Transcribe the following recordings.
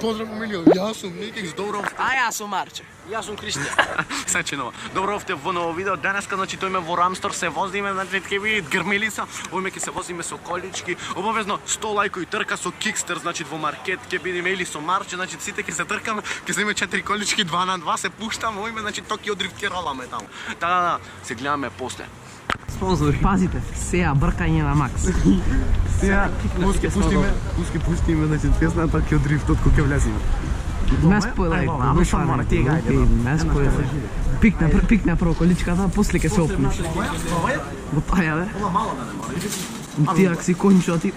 Pozdrav Emilio, ja sam Nikix, dobro. A ja sam Marče, ja sam Kristijan. Сечено. Добро сте во ново видео. Денеска значи тоиме во Рамстор се возиме, значи ќе видите грмилица, овој ќе се возиме со колички. Обавезно 100 лајкови трка со Кикстер, значи во маркет ќе бидеме или со Марче, значи сите ќе се тркаме, ќе земеме 4 колички 2 на 2 се пуштаме, овој значи Токио дрифт ќе роламе таму. Да, се гледаме после. Спонзор, пазите, сега бркање на Макс. Сега пуски пуштиме, значи песна Токио дрифт од кој ќе влеземе. Не спойлај, не спойлај. Пикна прво количката, после ќе се опнеш. Го таја, бе. Ти ако си кончо, ти...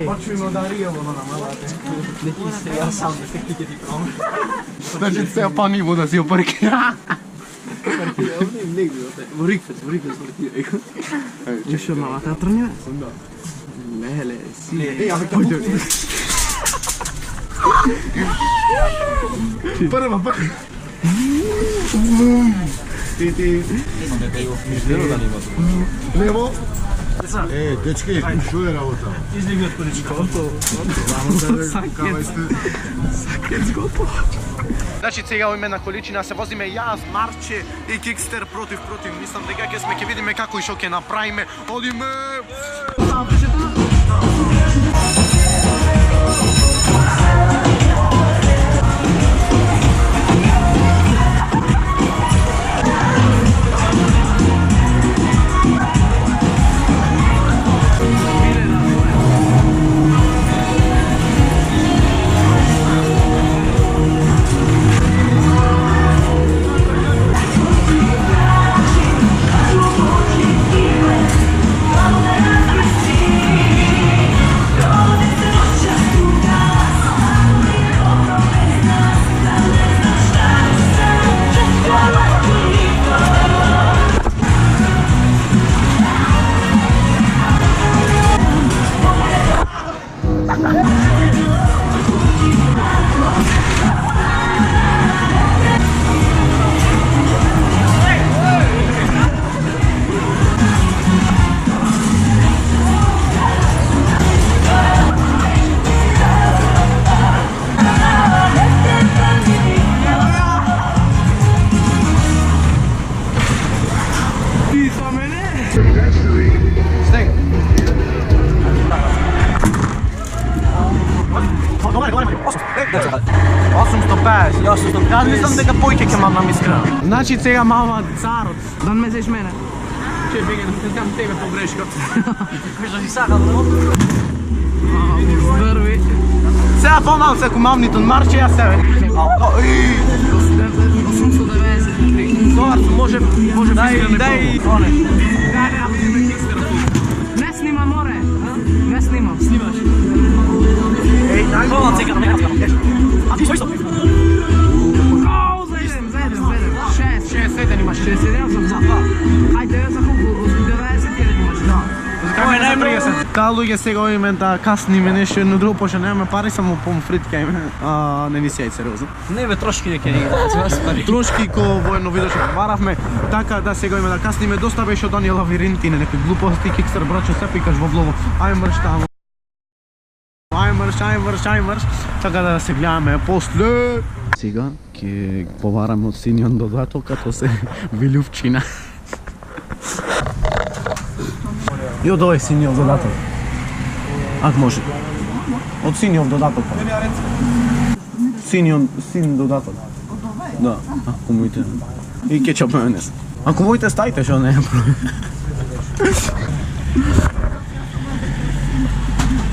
Почваме да риево на намалате. Ја сам да се кике ти пром. Значи сега па-ниво да си опаркира. Во Рикфес паркирај. Јаш од малата трнија? Да. Леле, си... Прва. Ти. Лево. Дечки, што е работа? Излеги од количката. Сакет готово. Значи сега во име на количина се возиме јас, Марче и Кикстер против. Мислам дека ќе видиме како и што ќе направиме. Одиме! Јас мислам дека појќе ќе мама ми скрена. Значи сега мама царот. Да не мезеш мене. Че бега да кажам тебе погрешка. Кажа си сакал, но? Здрви. Сега помалце ако мамнито Марче ја себе. 890. Тоа може Дай. Не снимам, море. Не снимам. Снимаш. Еј, дај. Помалце сега, нека скам. А ти што исто? Имаш 67 за 2. Хајде за колку? 90 или имаш? Да. Кој е најпријесен? Таа луѓе сега овиме да касниме нешто едно друго, пошто немаме пари, само помфритка име. Не ни сејај сериозно. Не бе, трошки дека ни ги Трошки ко во едно видео што побаравме, така да сега име да касниме, доста беше од оние лавиринти, некои глупости, Кикстер брачо се пикаш во влово. Ај мрш таму. Ај мрш. Така да се гледаме после. Сега ќе побараме од синиот додаток, като се вилјувчина. И од овој синиот додаток. Ако може. Од синиот додаток. Син додаток. Да, ако моите. И кетчуп мајонез. Ако моите ставите, што не е проблем.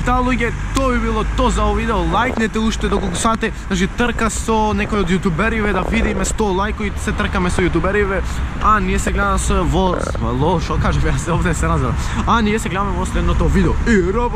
Та луѓе, тоа би било то за овој видео. Лајкнете уште доколку сате, значи трка со некој од јутубериве, да видиме 100 лајкови, се тркаме со јутубериве. А ние се гледаме во шо кажав јас овде се разбрав. А ние се гледаме во следното видео. И р